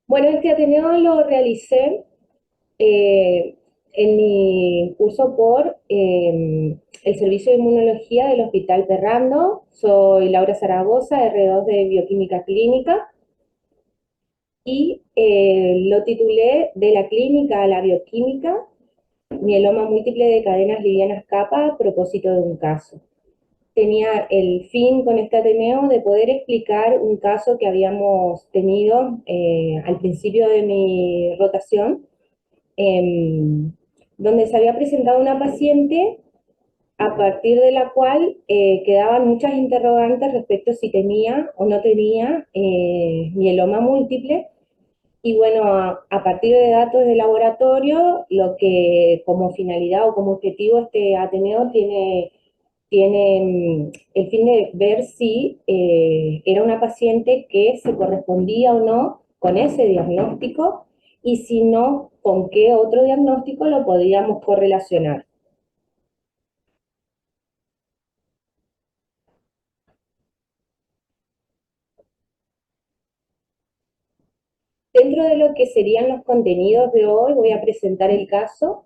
Bueno, este Ateneo lo realicé en mi curso por el Servicio de Inmunología del Hospital Perrando. Soy Laura Zaragoza, R2 de Bioquímica Clínica, y lo titulé De la clínica a la bioquímica, mieloma múltiple de cadenas livianas capa a propósito de un caso. Tenía el fin con este Ateneo de poder explicar un caso que habíamos tenido al principio de mi rotación, eh, donde se había presentado una paciente a partir de la cual quedaban muchas interrogantes respecto a si tenía o no tenía mieloma múltiple. Y bueno, a partir de datos de laboratorio, lo que como finalidad o como objetivo este Ateneo tiene el fin de ver si era una paciente que se correspondía o no con ese diagnóstico, y si no, con qué otro diagnóstico lo podíamos correlacionar. Dentro de lo que serían los contenidos de hoy, voy a presentar el caso,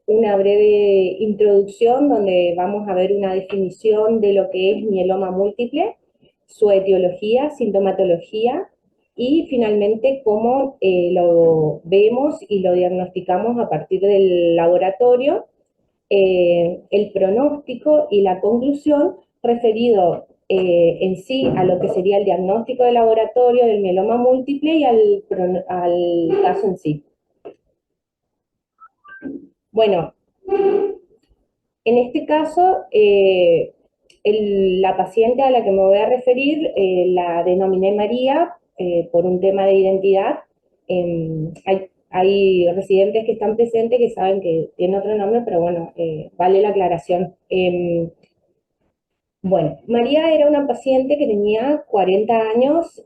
una breve introducción donde vamos a ver una definición de lo que es mieloma múltiple, su etiología, sintomatología, y finalmente cómo lo vemos y lo diagnosticamos a partir del laboratorio, el pronóstico y la conclusión referido en sí a lo que sería el diagnóstico de laboratorio del mieloma múltiple y al caso en sí. Bueno, en este caso, la paciente a la que me voy a referir la denominé María por un tema de identidad. Hay residentes que están presentes que saben que tiene otro nombre, pero bueno, vale la aclaración. Bueno, María era una paciente que tenía 40 años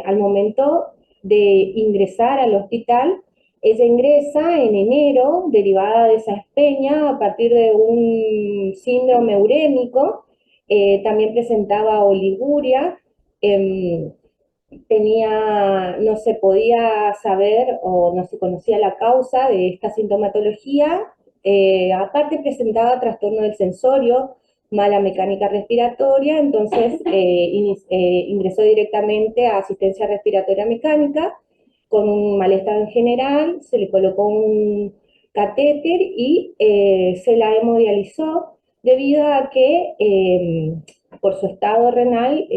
al momento de ingresar al hospital. Ella ingresa en enero, derivada de esa espeña, a partir de un síndrome urémico. También presentaba oliguria. eh, no se podía saber o no se conocía la causa de esta sintomatología. Aparte presentaba trastorno del sensorio, mala mecánica respiratoria. Entonces ingresó directamente a asistencia respiratoria mecánica con un malestar en general, se le colocó un catéter y se la hemodializó debido a que por su estado renal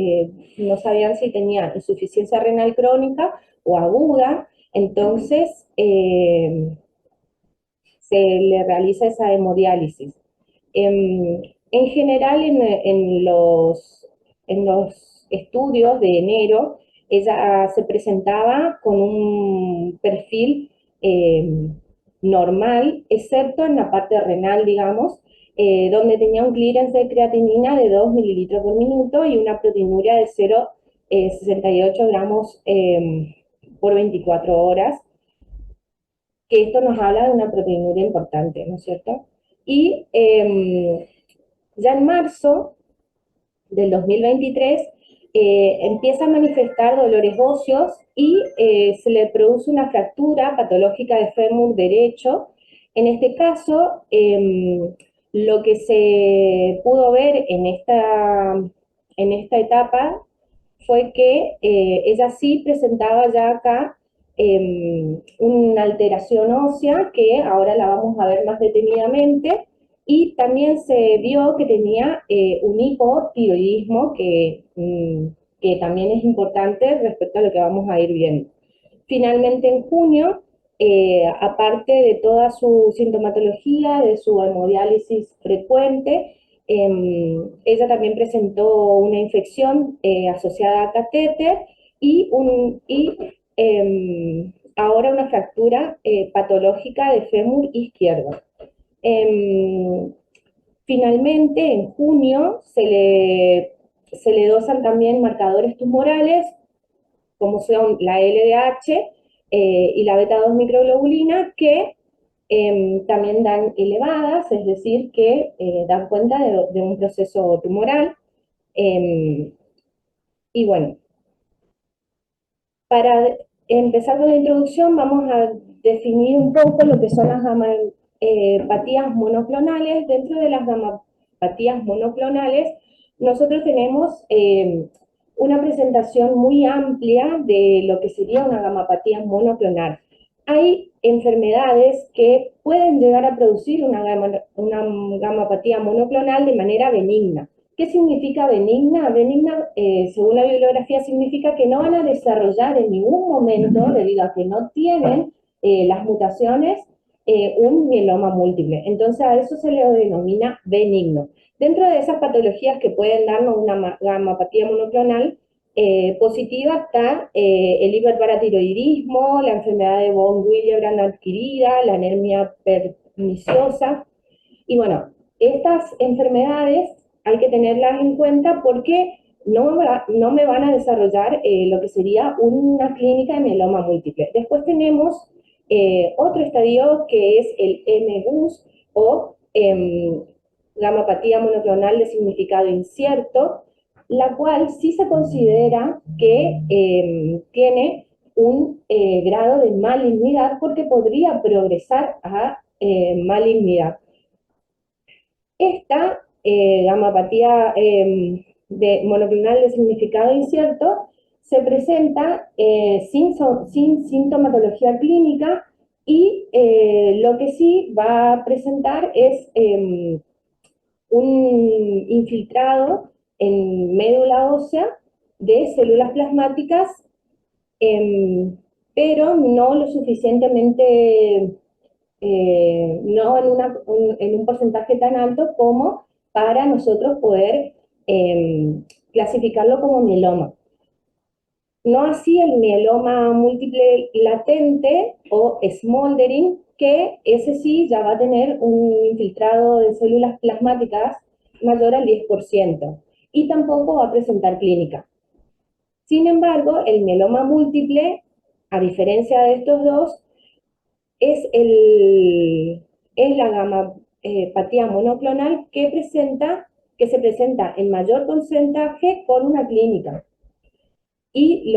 no sabían si tenía insuficiencia renal crónica o aguda. Entonces se le realiza esa hemodiálisis. En general, en los estudios de enero, ella se presentaba con un perfil normal, excepto en la parte renal, digamos, donde tenía un clearance de creatinina de 2 mililitros por minuto y una proteinuria de 0,68 gramos por 24 horas, que esto nos habla de una proteinuria importante, ¿no es cierto? Y ya en marzo del 2023 empieza a manifestar dolores óseos y se le produce una fractura patológica de fémur derecho. En este caso, lo que se pudo ver en esta etapa fue que ella sí presentaba ya acá una alteración ósea, que ahora la vamos a ver más detenidamente, y también se vio que tenía un hipotiroidismo que también es importante respecto a lo que vamos a ir viendo. Finalmente, en junio, aparte de toda su sintomatología, de su hemodiálisis frecuente, ella también presentó una infección asociada a catéter y ahora una fractura patológica de fémur izquierdo. Em, Finalmente, en junio, se le dosan también marcadores tumorales, como son la LDH y la beta-2 microglobulina, que también dan elevadas, es decir, que dan cuenta de un proceso tumoral. Eh, y bueno, para empezar la introducción, vamos a definir un poco lo que son las gamapatías monoclonales. Dentro de las gamapatías monoclonales, nosotros tenemos una presentación muy amplia de lo que sería una gamapatía monoclonal. Hay enfermedades que pueden llegar a producir una gamapatía monoclonal de manera benigna. ¿Qué significa benigna? Benigna, según la bibliografía, significa que no van a desarrollar en ningún momento, debido a que no tienen las mutaciones, un mieloma múltiple. Entonces a eso se le denomina benigno. Dentro de esas patologías que pueden darnos una gamapatía monoclonal positiva está el hiperparatiroidismo, la enfermedad de von Willebrand adquirida, la anemia perniciosa. Y bueno, estas enfermedades hay que tenerlas en cuenta porque no me van a desarrollar lo que sería una clínica de mieloma múltiple. Después tenemos otro estadio que es el MGUS o gamapatía monoclonal de significado incierto, la cual sí se considera que tiene un grado de malignidad porque podría progresar a malignidad. Esta gamapatía de monoclonal de significado incierto se presenta sin sintomatología clínica y lo que sí va a presentar es un infiltrado en médula ósea de células plasmáticas, pero no lo suficientemente no en un porcentaje tan alto como para nosotros poder clasificarlo como mieloma. No así el mieloma múltiple latente o smoldering, que ese sí ya va a tener un infiltrado de células plasmáticas mayor al 10% y tampoco va a presentar clínica. Sin embargo, el mieloma múltiple, a diferencia de estos dos, es, es la gamapatía monoclonal que se presenta en mayor porcentaje con una clínica y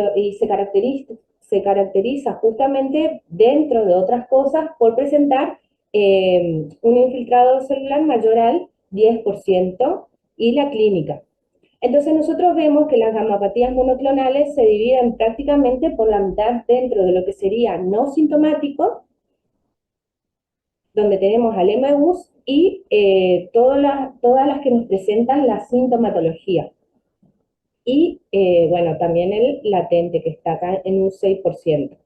se caracteriza justamente, dentro de otras cosas, por presentar un infiltrado celular mayor al 10% y la clínica. Entonces nosotros vemos que las gamapatías monoclonales se dividen prácticamente por la mitad dentro de lo que sería no sintomático, donde tenemos al MUS y todas las que nos presentan la sintomatología. Y bueno, también el latente, que está acá en un 6%.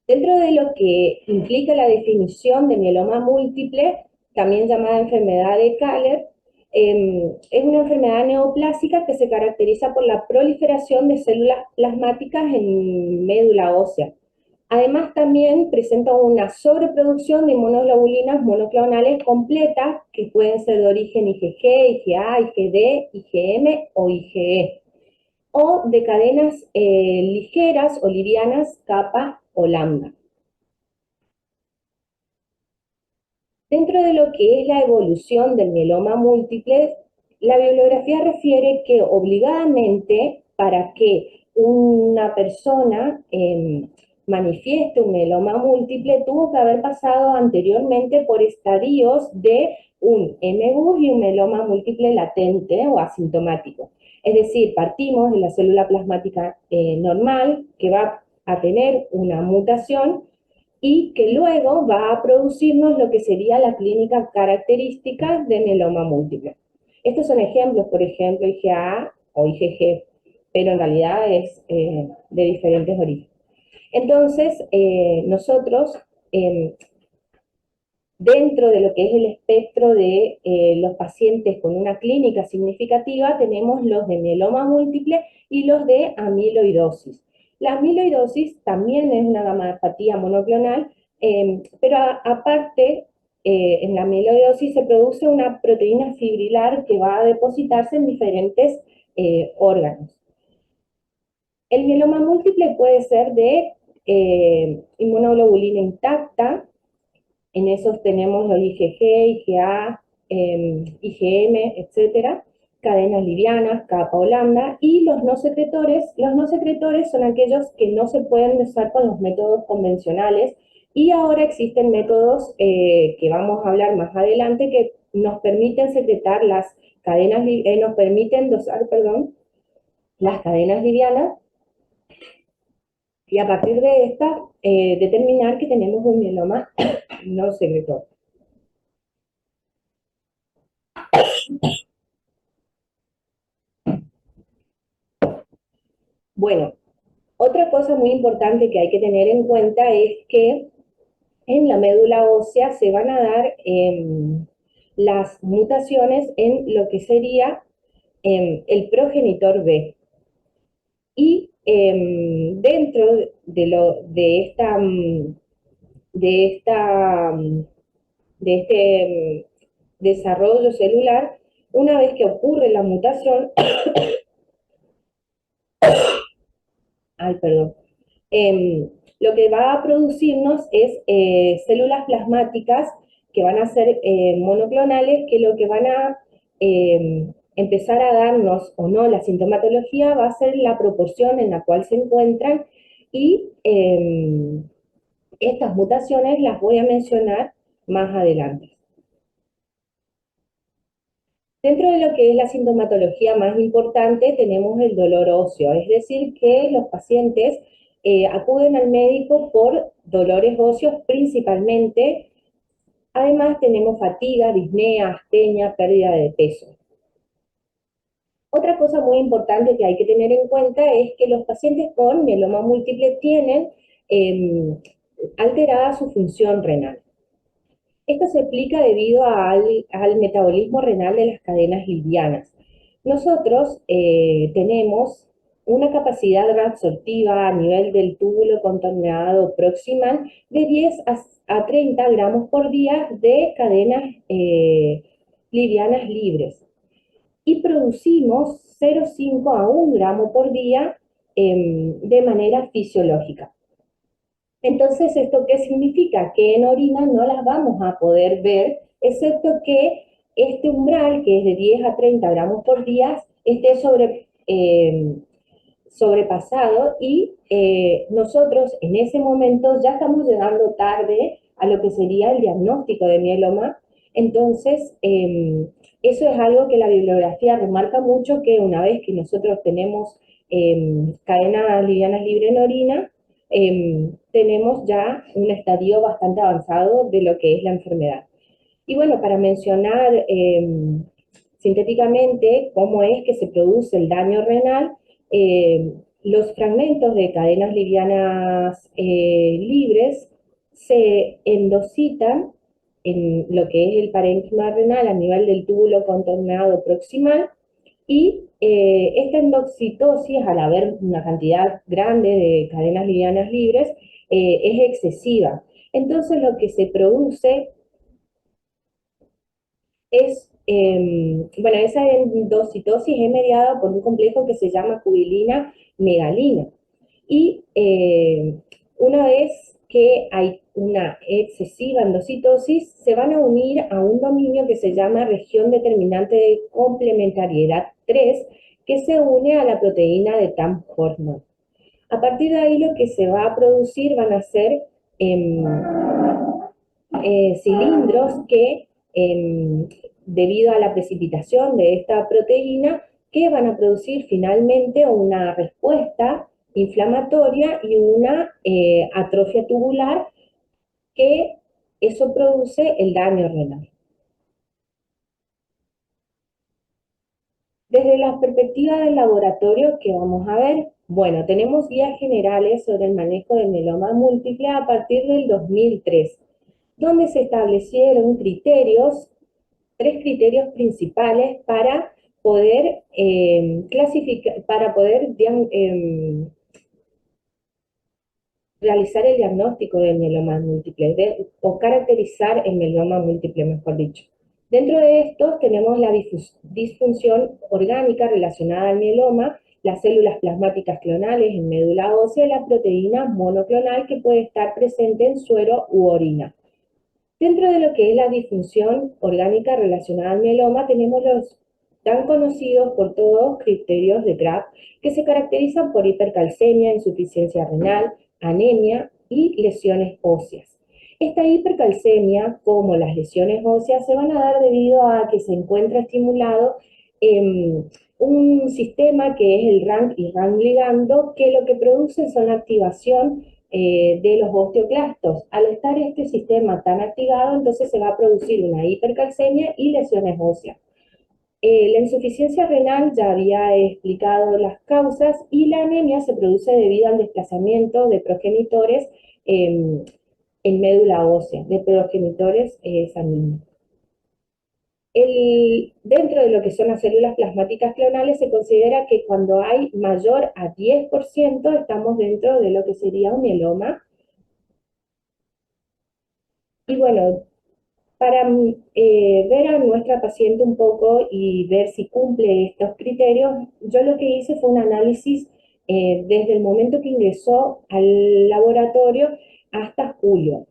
Dentro de lo que implica la definición de mieloma múltiple, también llamada enfermedad de Kahler, es una enfermedad neoplásica que se caracteriza por la proliferación de células plasmáticas en médula ósea. Además, también presenta una sobreproducción de inmunoglobulinas monoclonales completas, que pueden ser de origen IgG, IgA, IgD, IgM o IgE, o de cadenas ligeras o livianas, kappa o lambda. Dentro de lo que es la evolución del mieloma múltiple, la bibliografía refiere que obligadamente, para que una persona manifieste un mieloma múltiple, tuvo que haber pasado anteriormente por estadios de un MGUS y un mieloma múltiple latente o asintomático. Es decir, partimos de la célula plasmática normal, que va a tener una mutación, y que luego va a producirnos lo que sería la clínica característica de mieloma múltiple. Estos son ejemplos, por ejemplo, IgA o IgG, pero en realidad es de diferentes orígenes. Entonces, nosotros, dentro de lo que es el espectro de los pacientes con una clínica significativa, tenemos los de mieloma múltiple y los de amiloidosis. La amiloidosis también es una gamapatía monoclonal, pero aparte, en la amiloidosis se produce una proteína fibrilar que va a depositarse en diferentes órganos. El mieloma múltiple puede ser de inmunoglobulina intacta. En esos tenemos los IgG, IgA, IgM, etcétera. cadenas livianas, capa o lambda, y los no secretores son aquellos que no se pueden usar con los métodos convencionales, y ahora existen métodos que vamos a hablar más adelante que nos permiten secretar las cadenas, nos permiten dosar, perdón, las cadenas livianas, y a partir de esta determinar que tenemos un mieloma no secretor. Bueno, otra cosa muy importante que hay que tener en cuenta es que en la médula ósea se van a dar las mutaciones en lo que sería el progenitor B. Y dentro de, esta, de este desarrollo celular, una vez que ocurre la mutación, ay, perdón, lo que va a producirnos es células plasmáticas que van a ser monoclonales, que lo que van a empezar a darnos o no la sintomatología va a ser la proporción en la cual se encuentran, y estas mutaciones las voy a mencionar más adelante. Dentro de lo que es la sintomatología más importante tenemos el dolor óseo, es decir, que los pacientes acuden al médico por dolores óseos principalmente. Además tenemos fatiga, disnea, astenia, pérdida de peso. Otra cosa muy importante que hay que tener en cuenta es que los pacientes con mieloma múltiple tienen alterada su función renal. Esto se explica debido al metabolismo renal de las cadenas livianas. Nosotros tenemos una capacidad reabsortiva a nivel del túbulo contorneado proximal de 10 a 30 gramos por día de cadenas livianas libres, y producimos 0,5 a 1 gramo por día de manera fisiológica. Entonces, ¿esto qué significa? Que en orina no las vamos a poder ver, excepto que este umbral, que es de 10 a 30 gramos por día, esté sobrepasado, y nosotros en ese momento ya estamos llegando tarde a lo que sería el diagnóstico de mieloma. Entonces, eso es algo que la bibliografía remarca mucho, que una vez que nosotros tenemos cadenas livianas libres en orina, tenemos ya un estadio bastante avanzado de lo que es la enfermedad. Y bueno, para mencionar sintéticamente cómo es que se produce el daño renal, los fragmentos de cadenas livianas libres se endocitan en lo que es el parénquima renal a nivel del túbulo contorneado proximal, y esta endocitosis, al haber una cantidad grande de cadenas livianas libres, es excesiva. Entonces lo que se produce es, bueno, esa endocitosis es mediada por un complejo que se llama cubilina megalina. Y una vez que hay una excesiva endocitosis, se van a unir a un dominio que se llama región determinante de complementariedad 3, que se une a la proteína de TAM-Hormone. A partir de ahí lo que se va a producir van a ser cilindros que, debido a la precipitación de esta proteína, que van a producir finalmente una respuesta inflamatoria y una atrofia tubular, que eso produce el daño renal. Desde la perspectiva del laboratorio, ¿qué vamos a ver? Bueno, tenemos guías generales sobre el manejo del mieloma múltiple a partir del 2003, donde se establecieron tres criterios principales para poder clasificar, para poder realizar el diagnóstico del mieloma múltiple, o caracterizar el mieloma múltiple, mejor dicho. Dentro de estos tenemos la disfunción orgánica relacionada al mieloma, las células plasmáticas clonales en médula ósea y la proteína monoclonal que puede estar presente en suero u orina. Dentro de lo que es la disfunción orgánica relacionada al mieloma tenemos tan conocidos por todos criterios de Kraft, que se caracterizan por hipercalcemia, insuficiencia renal, anemia y lesiones óseas. Esta hipercalcemia, como las lesiones óseas, se van a dar debido a que se encuentra estimulado un sistema que es el RANK y RANK ligando, que lo que produce son activación de los osteoclastos. Al estar este sistema tan activado, entonces se va a producir una hipercalcemia y lesiones óseas. La insuficiencia renal ya había explicado las causas y la anemia se produce debido al desplazamiento de progenitores en médula ósea, de progenitores sanguíneos. Dentro de lo que son las células plasmáticas clonales se considera que cuando hay mayor a 10% estamos dentro de lo que sería un mieloma. Y bueno, para ver a nuestra paciente un poco y ver si cumple estos criterios, yo lo que hice fue un análisis desde el momento que ingresó al laboratorio hasta julio.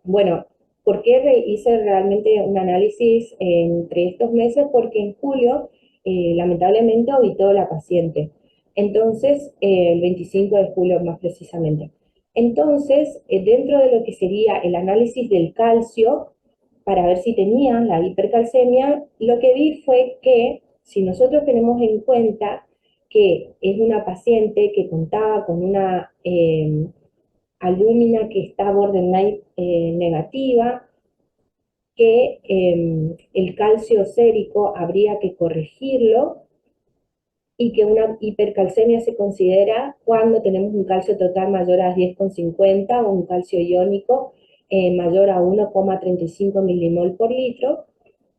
Bueno, ¿por qué hice realmente un análisis entre estos meses? Porque en julio, lamentablemente, habitó la paciente. Entonces, el 25 de julio más precisamente. Entonces, dentro de lo que sería el análisis del calcio, para ver si tenía la hipercalcemia, lo que vi fue que si nosotros tenemos en cuenta que es una paciente que contaba con una albúmina que está borderline negativa, que el calcio sérico habría que corregirlo y que una hipercalcemia se considera cuando tenemos un calcio total mayor a 10,50 o un calcio iónico mayor a 1,35 milimol por litro.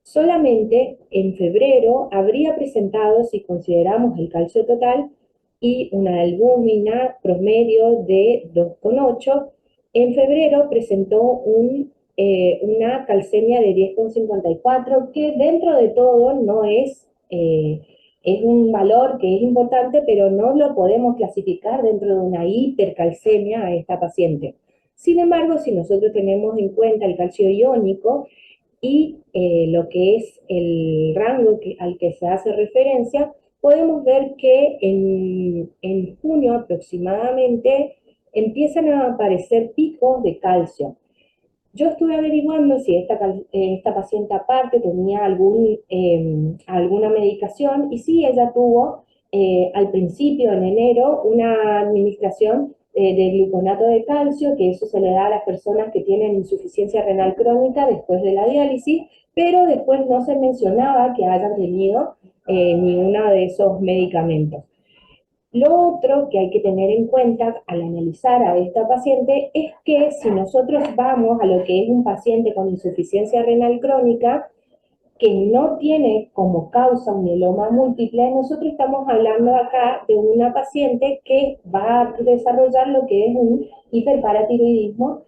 Solamente en febrero habría presentado, si consideramos el calcio total, y una albúmina promedio de 2,8, en febrero presentó una calcemia de 10,54, que dentro de todo no es un valor que es importante, pero no lo podemos clasificar dentro de una hipercalcemia a esta paciente. Sin embargo, si nosotros tenemos en cuenta el calcio iónico, y lo que es el rango al que se hace referencia, podemos ver que en junio aproximadamente empiezan a aparecer picos de calcio. Yo estuve averiguando si esta paciente aparte tenía alguna medicación y sí, ella tuvo al principio, en enero, una administración de gluconato de calcio, que eso se le da a las personas que tienen insuficiencia renal crónica después de la diálisis, pero después no se mencionaba que hayan tenido ninguno de esos medicamentos. Lo otro que hay que tener en cuenta al analizar a esta paciente es que si nosotros vamos a lo que es un paciente con insuficiencia renal crónica, que no tiene como causa un mieloma múltiple, nosotros estamos hablando acá de una paciente que va a desarrollar lo que es un hiperparatiroidismo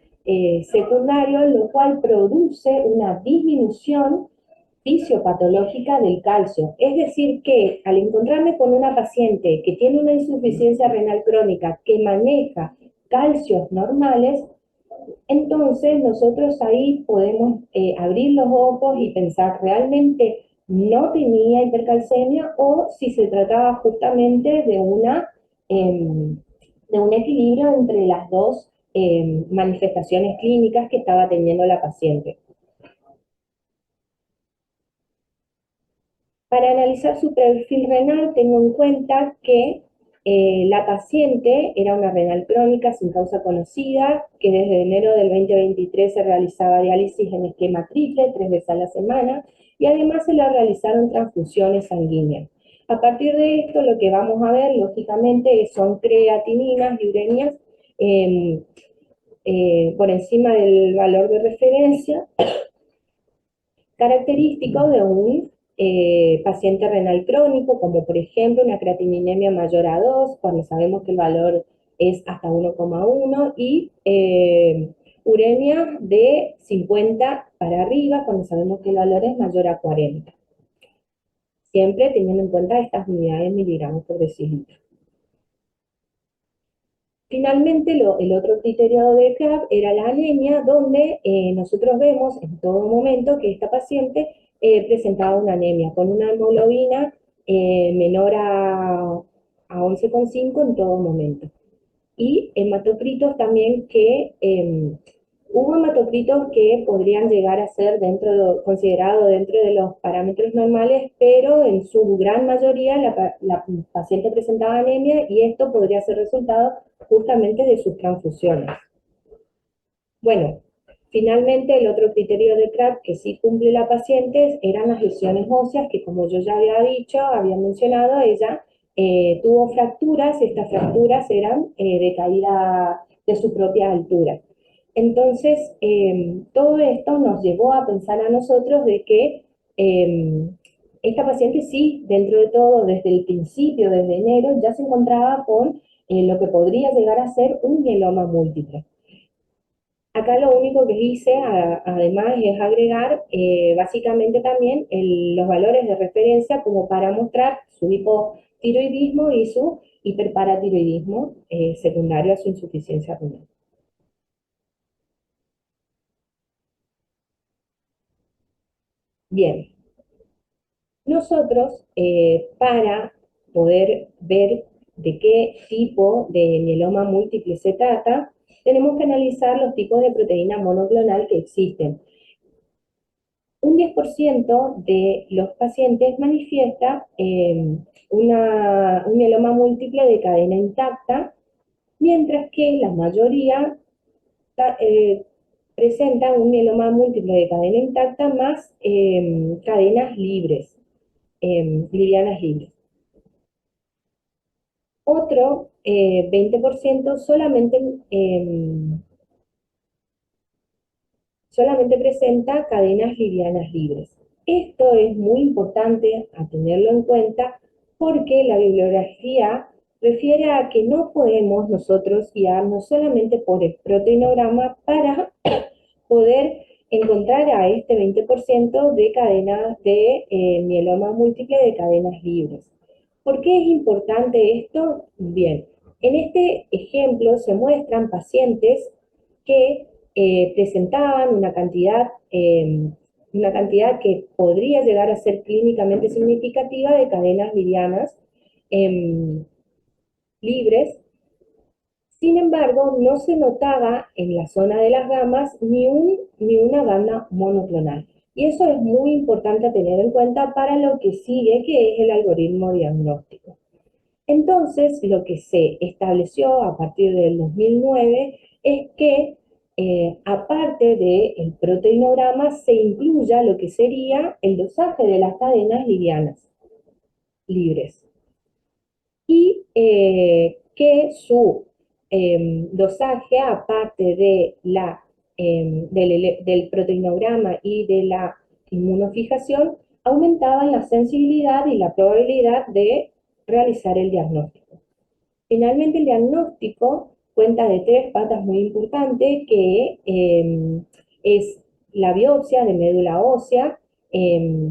secundario, lo cual produce una disminución fisiopatológica del calcio. Es decir, que al encontrarme con una paciente que tiene una insuficiencia renal crónica que maneja calcios normales, entonces nosotros ahí podemos abrir los ojos y pensar realmente no tenía hipercalcemia o si se trataba justamente de un equilibrio entre las dos manifestaciones clínicas que estaba teniendo la paciente. Para analizar su perfil renal, tengo en cuenta que la paciente era una renal crónica sin causa conocida, que desde enero del 2023 se realizaba diálisis en esquema triple, 3 veces a la semana, y además se le realizaron transfusiones sanguíneas. A partir de esto, lo que vamos a ver, lógicamente, son creatininas y uremias por encima del valor de referencia, característico de un paciente renal crónico, como por ejemplo una creatininemia mayor a 2, cuando sabemos que el valor es hasta 1,1, y uremia de 50 para arriba, cuando sabemos que el valor es mayor a 40. Siempre teniendo en cuenta estas unidades miligramos por decilitro. Finalmente, el otro criterio de CRAB era la anemia, donde nosotros vemos en todo momento que esta paciente presentaba una anemia con una hemoglobina menor a 11,5 en todo momento. Y hematocritos también hubo hematocritos que podrían llegar a ser considerado dentro de los parámetros normales, pero en su gran mayoría la paciente presentaba anemia y esto podría ser resultado justamente de sus transfusiones. Bueno, finalmente el otro criterio de CRAB que sí cumple la paciente eran las lesiones óseas, que como yo ya había dicho, había mencionado, ella tuvo fracturas, estas fracturas eran de caída de su propia altura. Entonces, todo esto nos llevó a pensar a nosotros de que esta paciente sí, dentro de todo, desde el principio, desde enero, ya se encontraba con lo que podría llegar a ser un mieloma múltiple. Acá lo único que hice, además, es agregar básicamente también los valores de referencia como para mostrar su hipotiroidismo y su hiperparatiroidismo secundario a su insuficiencia renal. Bien, nosotros para poder ver de qué tipo de mieloma múltiple se trata, tenemos que analizar los tipos de proteína monoclonal que existen. Un 10% de los pacientes manifiesta un mieloma múltiple de cadena intacta, mientras que la mayoría eh, presenta un mieloma múltiple de cadena intacta más cadenas libres, livianas libres. Otro 20% solamente presenta cadenas livianas libres. Esto es muy importante a tenerlo en cuenta porque la bibliografía refiere a que no podemos nosotros guiarnos solamente por el proteinograma para poder encontrar a este 20% de cadenas de mieloma múltiple de cadenas libres. ¿Por qué es importante esto? Bien, en este ejemplo se muestran pacientes que presentaban una cantidad que podría llegar a ser clínicamente significativa de cadenas livianas eh, libres. Sin embargo, no se notaba en la zona de las gamas ni una banda monoclonal. Y eso es muy importante a tener en cuenta para lo que sigue, que es el algoritmo diagnóstico. Entonces, lo que se estableció a partir del 2009 es que, aparte del proteinograma, se incluya lo que sería el dosaje de las cadenas livianas, libres, y que su dosaje, aparte del proteinograma y de la inmunofijación, aumentaban la sensibilidad y la probabilidad de realizar el diagnóstico. Finalmente, el diagnóstico cuenta de tres patas muy importantes, que es la biopsia de médula ósea, eh,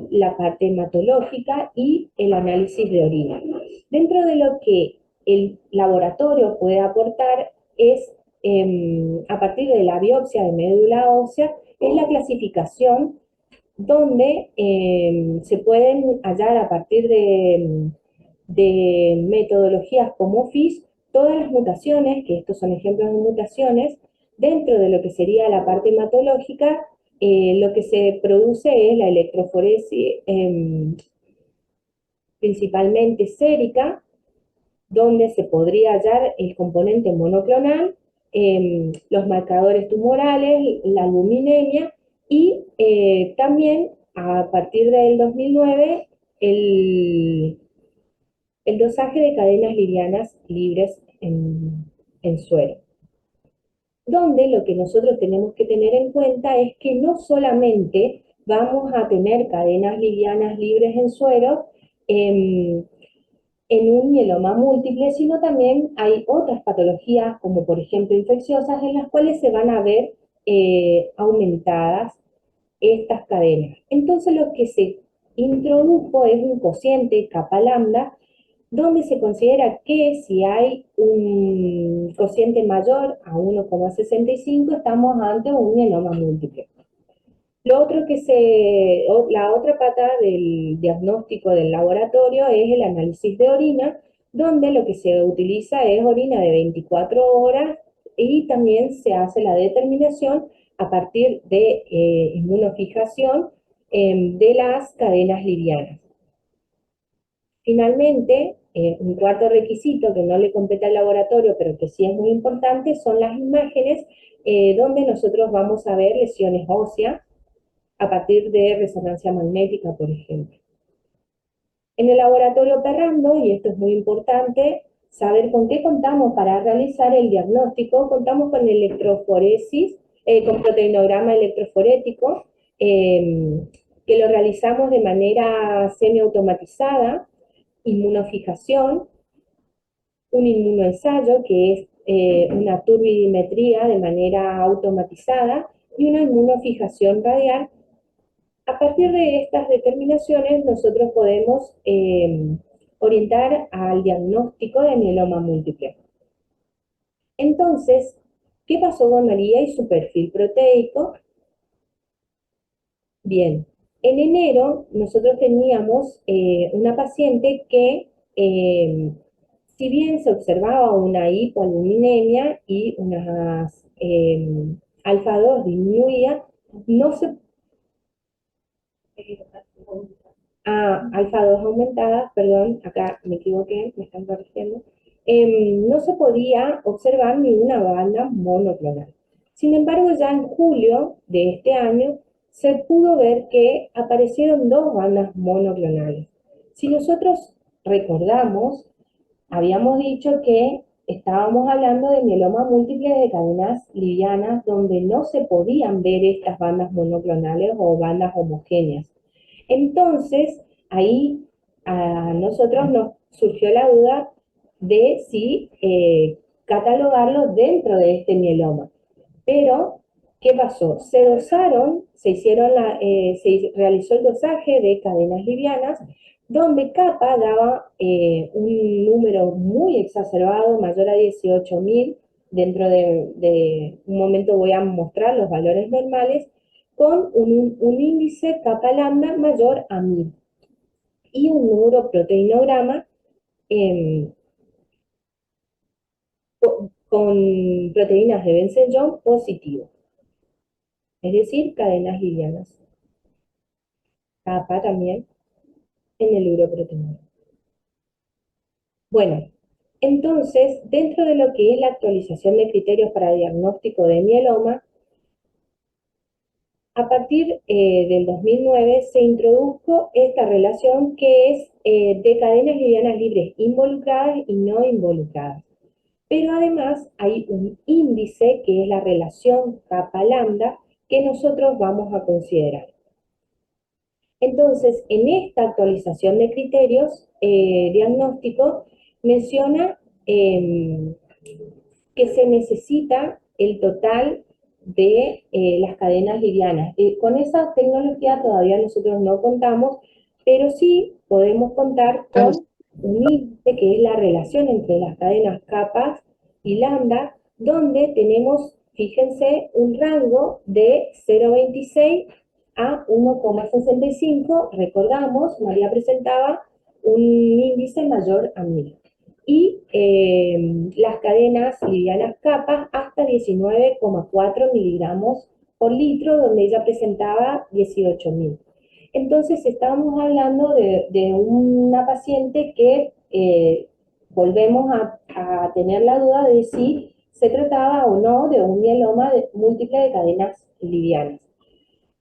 la parte hematológica y el análisis de orina. Dentro de lo que el laboratorio puede aportar es, a partir de la biopsia de médula ósea, es la clasificación donde se pueden hallar a partir de metodologías como FISH todas las mutaciones, que estos son ejemplos de mutaciones, dentro de lo que sería la parte hematológica. Lo que se produce es la electroforesis principalmente sérica, donde se podría hallar el componente monoclonal, los marcadores tumorales, la albuminemia y también a partir del 2009 el dosaje de cadenas livianas libres en suero. Donde lo que nosotros tenemos que tener en cuenta es que no solamente vamos a tener cadenas livianas libres en suero, en un mieloma múltiple, sino también hay otras patologías, como por ejemplo infecciosas, en las cuales se van a ver aumentadas estas cadenas. Entonces lo que se introdujo es un cociente kappa lambda, donde se considera que si hay un cociente mayor a 1,65, estamos ante un mieloma múltiple. Lo otro la otra pata del diagnóstico del laboratorio es el análisis de orina, donde lo que se utiliza es orina de 24 horas y también se hace la determinación a partir de inmunofijación de las cadenas livianas. Finalmente, un cuarto requisito que no le compete al laboratorio, pero que sí es muy importante, son las imágenes donde nosotros vamos a ver lesiones óseas a partir de resonancia magnética, por ejemplo. En el laboratorio Perrando, y esto es muy importante, saber con qué contamos para realizar el diagnóstico. Contamos con electroforesis, con proteinograma electroforético, que lo realizamos de manera semiautomatizada, inmunofijación, un inmunoensayo, que es una turbidimetría de manera automatizada, y una inmunofijación radial. A partir de estas determinaciones, nosotros podemos orientar al diagnóstico de mieloma múltiple. Entonces, ¿qué pasó con María y su perfil proteico? Bien, en enero nosotros teníamos una paciente que, si bien se observaba una hipoalbuminemia y unas alfa 2 disminuida, no se alfa 2 aumentada, perdón, acá me equivoqué, me están corrigiendo, no se podía observar ninguna banda monoclonal. Sin embargo, ya en julio de este año se pudo ver que aparecieron dos bandas monoclonales. Si nosotros recordamos, habíamos dicho que estábamos hablando de mieloma múltiple de cadenas livianas donde no se podían ver estas bandas monoclonales o bandas homogéneas. Entonces, ahí a nosotros nos surgió la duda de si catalogarlo dentro de este mieloma. Pero, ¿qué pasó? Se dosaron, se realizó el dosaje de cadenas livianas, donde capa daba un número muy exacerbado, mayor a 18.000. Dentro de un momento voy a mostrar los valores normales, con un índice kappa lambda mayor a 1000 y un neuroproteinograma eh, con proteínas de Benson-John positivo, es decir, cadenas livianas. Kappa también en el neuroproteinograma. Bueno, entonces, dentro de lo que es la actualización de criterios para diagnóstico de mieloma, a partir del 2009 se introdujo esta relación que es de cadenas livianas libres involucradas y no involucradas. Pero además hay un índice que es la relación kappa-lambda que nosotros vamos a considerar. Entonces, en esta actualización de criterios diagnósticos menciona que se necesita el total de las cadenas livianas. Con esa tecnología todavía nosotros no contamos, pero sí podemos contar con un índice que es la relación entre las cadenas capas y lambda, donde tenemos, fíjense, un rango de 0,26 a 1,65. Recordamos, María presentaba un índice mayor a 1000 y las cadenas livianas capas hasta 19,4 miligramos por litro, donde ella presentaba 18.000. Entonces estábamos hablando de una paciente que volvemos a tener la duda de si se trataba o no de un mieloma múltiple de cadenas livianas.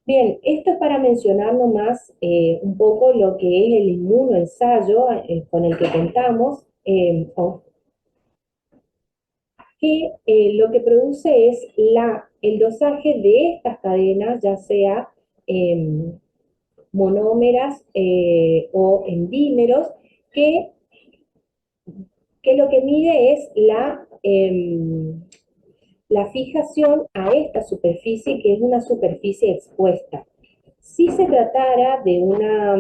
Bien, esto es para mencionar nomás un poco lo que es el inmunoensayo con el que contamos, que lo que produce es el dosaje de estas cadenas, ya sea monómeras o en dímeros, que, que lo que mide es la fijación a esta superficie, que es una superficie expuesta. Si se tratara de una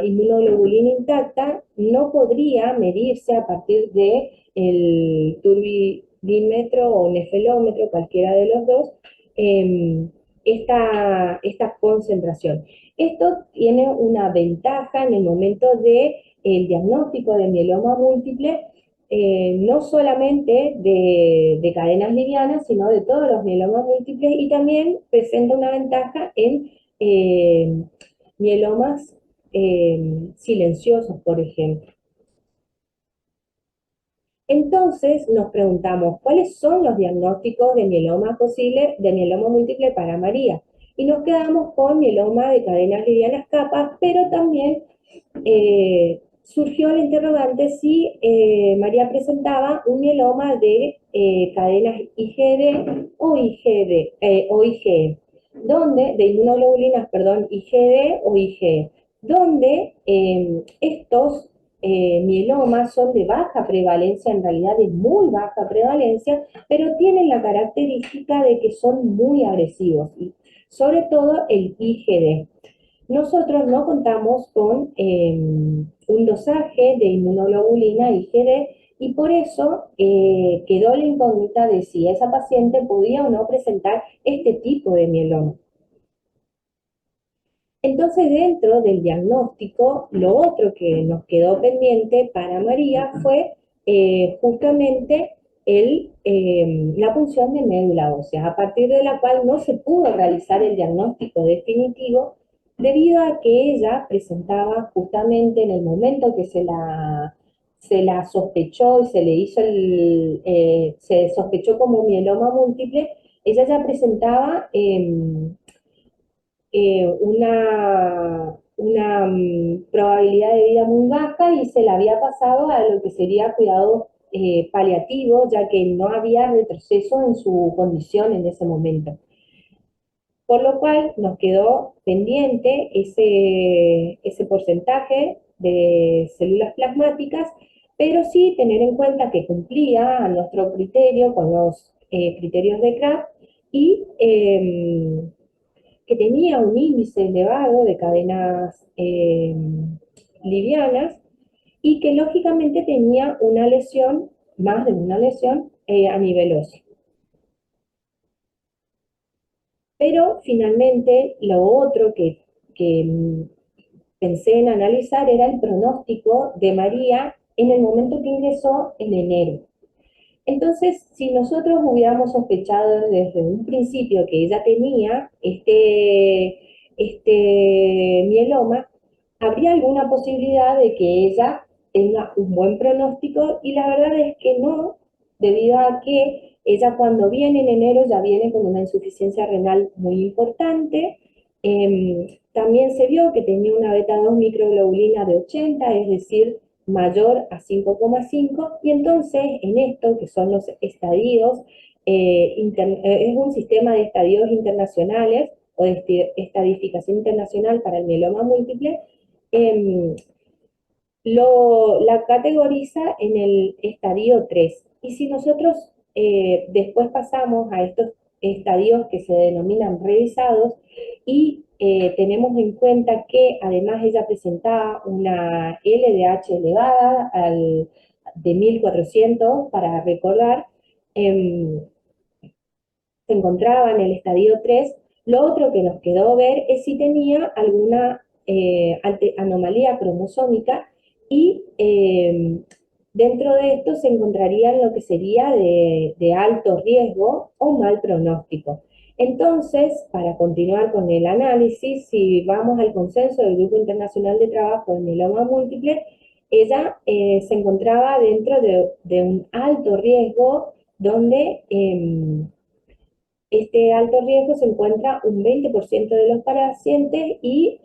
inmunoglobulina intacta, no podría medirse a partir de el turbidímetro o nefelómetro, cualquiera de los dos, esta concentración. Esto tiene una ventaja en el momento del diagnóstico de mieloma múltiple, no solamente de cadenas livianas, sino de todos los mielomas múltiples, y también presenta una ventaja en mielomas silenciosos, por ejemplo. Entonces nos preguntamos, ¿cuáles son los diagnósticos de mieloma posible, de mieloma múltiple para María? Y nos quedamos con mieloma de cadenas livianas capas, pero también surgió el interrogante si María presentaba un mieloma de cadenas IgD o IgE, donde, de inmunoglobulinas, perdón, IgD o IgE, donde estos mielomas son de baja prevalencia, en realidad de muy baja prevalencia, pero tienen la característica de que son muy agresivos, y sobre todo el IgD. Nosotros no contamos con un dosaje de inmunoglobulina IgD y por eso quedó la incógnita de si esa paciente podía o no presentar este tipo de mieloma. Entonces, dentro del diagnóstico, lo otro que nos quedó pendiente para María fue justamente la punción de médula ósea, a partir de la cual no se pudo realizar el diagnóstico definitivo debido a que ella presentaba justamente en el momento que se la sospechó y se le hizo se sospechó como mieloma múltiple, ella ya presentaba probabilidad de vida muy baja y se la había pasado a lo que sería cuidado paliativo, ya que no había retroceso en su condición en ese momento. Por lo cual nos quedó pendiente ese porcentaje de células plasmáticas, pero sí tener en cuenta que cumplía a nuestro criterio con los criterios de CRAF y que tenía un índice elevado de cadenas livianas y que lógicamente tenía una lesión, más de una lesión, a nivel óseo. Pero finalmente lo otro que pensé en analizar era el pronóstico de María en el momento que ingresó en enero. Entonces, si nosotros hubiéramos sospechado desde un principio que ella tenía este mieloma, habría alguna posibilidad de que ella tenga un buen pronóstico y la verdad es que no, debido a que ella cuando viene en enero ya viene con una insuficiencia renal muy importante. También se vio que tenía una beta 2 microglobulina de 80, es decir, mayor a 5,5, y entonces en esto, que son los estadios, es un sistema de estadios internacionales o de estadificación internacional para el mieloma múltiple, eh, la categoriza en el estadio 3. Y si nosotros después pasamos a estos estadios que se denominan revisados y tenemos en cuenta que además ella presentaba una LDH elevada de 1400, para recordar, se encontraba en el estadio 3. Lo otro que nos quedó ver es si tenía alguna anomalía cromosómica y dentro de esto se encontraría lo que sería de alto riesgo o mal pronóstico. Entonces, para continuar con el análisis, si vamos al consenso del Grupo Internacional de Trabajo en Mieloma Múltiple, ella se encontraba dentro de un alto riesgo donde este alto riesgo se encuentra un 20% de los pacientes y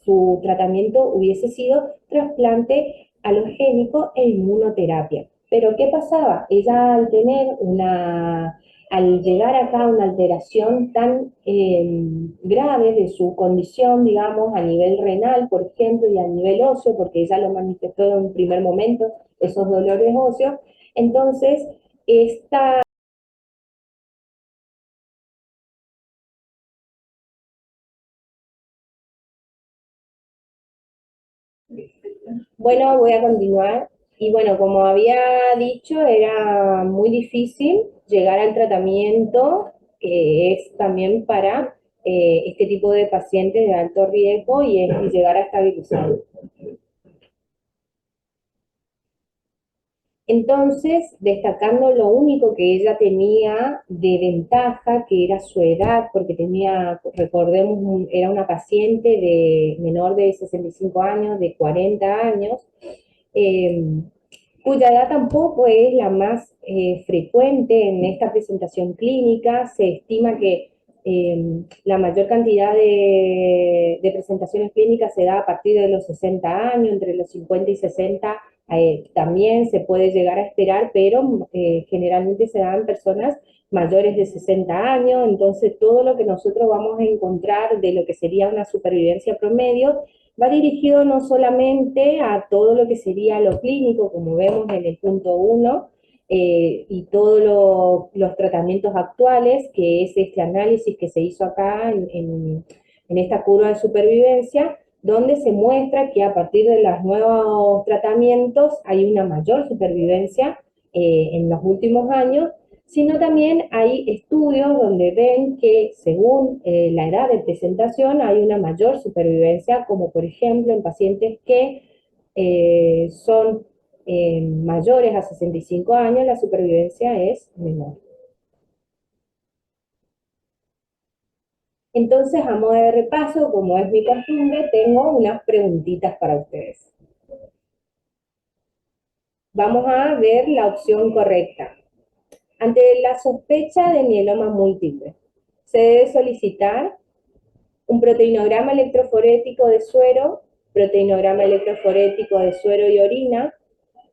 su tratamiento hubiese sido trasplante alogénico e inmunoterapia. Pero ¿qué pasaba? Ella al llegar acá a una alteración tan grave de su condición, digamos, a nivel renal, por ejemplo, y a nivel óseo, porque ella lo manifestó en un primer momento, esos dolores óseos, entonces esta Bueno, voy a continuar. Y bueno, como había dicho, era muy difícil llegar al tratamiento es también para este tipo de pacientes de alto riesgo y llegar a estabilizar. Entonces, destacando lo único que ella tenía de ventaja, que era su edad, porque tenía, recordemos, era una paciente de menor de 65 años, de 40 años, eh, cuya edad tampoco es la más frecuente en esta presentación clínica. Se estima que la mayor cantidad de presentaciones clínicas se da a partir de los 60 años, entre los 50 y 60 también se puede llegar a esperar, pero generalmente se dan personas mayores de 60 años, entonces todo lo que nosotros vamos a encontrar de lo que sería una supervivencia promedio va dirigido no solamente a todo lo que sería lo clínico, como vemos en el punto 1, y todos los tratamientos actuales, que es este análisis que se hizo acá en esta curva de supervivencia, donde se muestra que a partir de los nuevos tratamientos hay una mayor supervivencia en los últimos años, sino también hay estudios donde ven que según la edad de presentación hay una mayor supervivencia, como por ejemplo en pacientes que son mayores a 65 años, la supervivencia es menor. Entonces, a modo de repaso, como es mi costumbre, tengo unas preguntitas para ustedes. Vamos a ver la opción correcta. Ante la sospecha de mieloma múltiple, se debe solicitar un proteinograma electroforético de suero, proteinograma electroforético de suero y orina,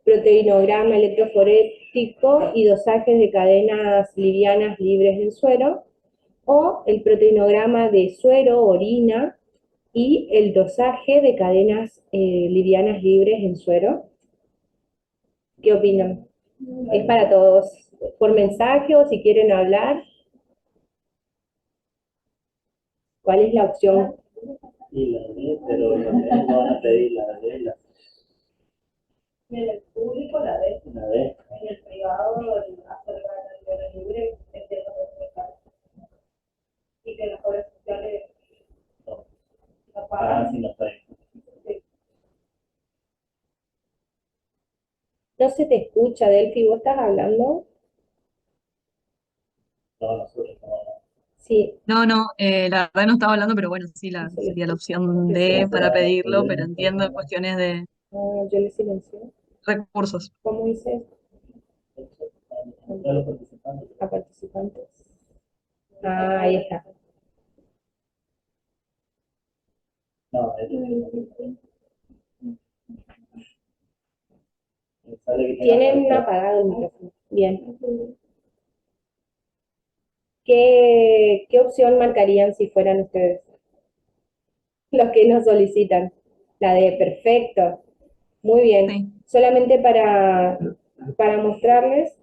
proteinograma electroforético y dosajes de cadenas livianas libres en suero, o el proteinograma de suero, orina y el dosaje de cadenas livianas libres en suero. ¿Qué opinan? Es para todos, por mensaje o si quieren hablar. ¿Cuál es la opción? Y la D, pero también no van a pedir la D. En el público la D, La D. en el privado el hacer la libre es de y que las obras sociales la pagan. Sí, no está ahí. No se te escucha, Delphi, ¿vos estás hablando? No, nosotros no. Sí, No, la verdad no estaba hablando, pero bueno, sí, no se le sería la escucha. opción D para pedirlo, pero entiendo cuestiones de Ah, yo le silencio. recursos. ¿Cómo dice? A los participantes. A participantes. Ah, ahí está. No, sale que Tienen apagado el micrófono. Bien. ¿Qué opción marcarían si fueran ustedes? Los que nos solicitan. La de perfecto. Muy bien. Sí. Solamente para mostrarles,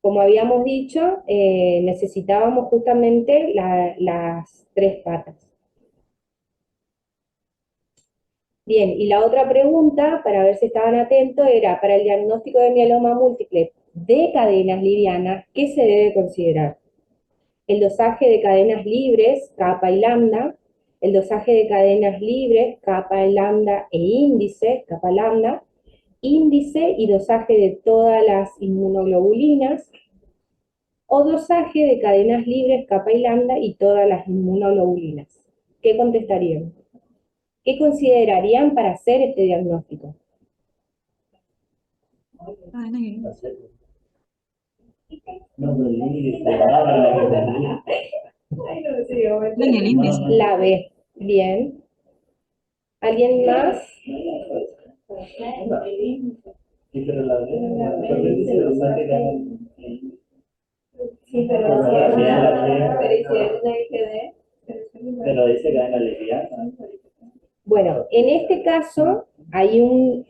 como habíamos dicho, necesitábamos justamente las tres patas. Bien, y la otra pregunta, para ver si estaban atentos, era para el diagnóstico de mieloma múltiple de cadenas livianas, ¿qué se debe considerar? El dosaje de cadenas libres, kappa y lambda, el dosaje de cadenas libres, kappa, lambda e índice, kappa, lambda, índice y dosaje de todas las inmunoglobulinas, o dosaje de cadenas libres, kappa y lambda y todas las inmunoglobulinas. ¿Qué contestarían? ¿Qué considerarían para hacer este diagnóstico? No, pero el índice, El índice. La B. Bien. ¿Alguien más? Sí, pero la D, el índice lo saque Sí, pero pero dice cadena liviana. Bueno, en este caso hay una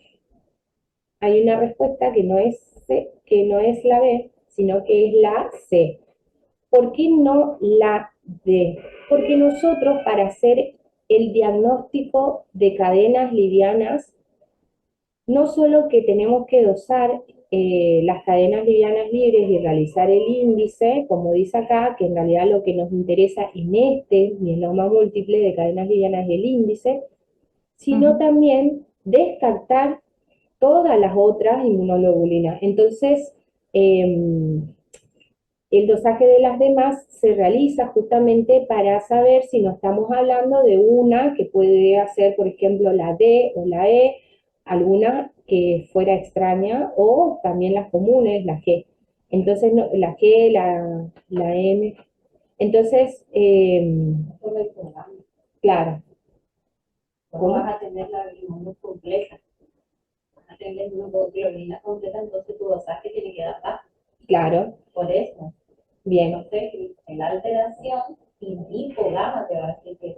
respuesta que no es C, que no es la B, sino que es la C. ¿Por qué no la D? Porque nosotros para hacer el diagnóstico de cadenas livianas no solo que tenemos que dosar las cadenas livianas libres y realizar el índice, como dice acá, que en realidad lo que nos interesa en este mieloma múltiple de cadenas livianas es el índice, sino también descartar todas las otras inmunoglobulinas. Entonces, el dosaje de las demás se realiza justamente para saber si no estamos hablando de una que puede hacer, por ejemplo, la D o la E, alguna que fuera extraña, o también las comunes, la G. Entonces, la G, la M. Entonces, claro. ¿Cómo vas a tener la inmunidad completa? Vas a tener una globulina completa, entonces tu dosaje tiene que dar bajo. Claro. Por eso. Bien. Entonces, en la alteración, hipogama te va a decir que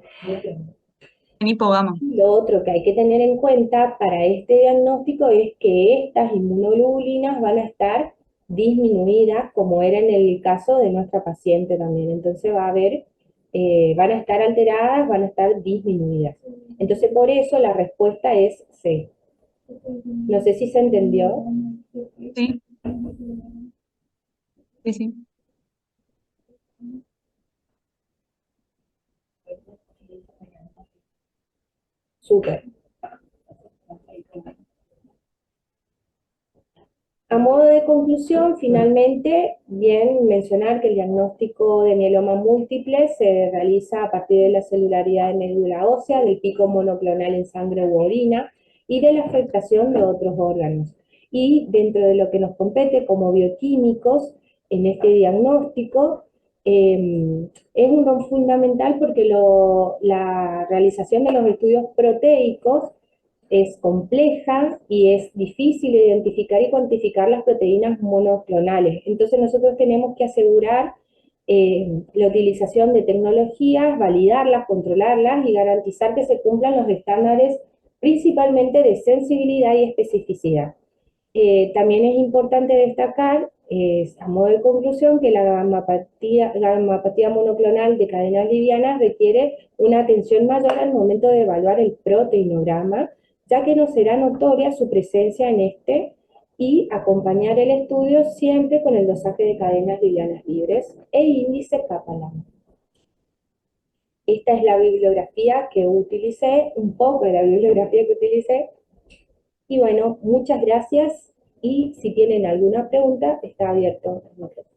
En hipogama. Lo otro que hay que tener en cuenta para este diagnóstico es que estas inmunoglobulinas van a estar disminuidas, como era en el caso de nuestra paciente también. Entonces va a haber, van a estar alteradas, van a estar disminuidas. Entonces por eso la respuesta es C. No sé si se entendió. Sí, sí, sí. Súper. A modo de conclusión, finalmente, bien mencionar que el diagnóstico de mieloma múltiple se realiza a partir de la celularidad de médula ósea, del pico monoclonal en sangre u orina y de la afectación de otros órganos. Y dentro de lo que nos compete como bioquímicos en este diagnóstico, es un rol fundamental porque la realización de los estudios proteicos es compleja y es difícil identificar y cuantificar las proteínas monoclonales. Entonces nosotros tenemos que asegurar la utilización de tecnologías, validarlas, controlarlas y garantizar que se cumplan los estándares principalmente de sensibilidad y especificidad. También es importante destacar, a modo de conclusión, que la gamapatía monoclonal de cadenas livianas requiere una atención mayor al momento de evaluar el proteinograma, ya que no será notoria su presencia en este, y acompañar el estudio siempre con el dosaje de cadenas livianas libres e índice Kaplan. Esta es la bibliografía que utilicé, un poco de la bibliografía que utilicé, y bueno, muchas gracias, y si tienen alguna pregunta, está abierto el micrófono.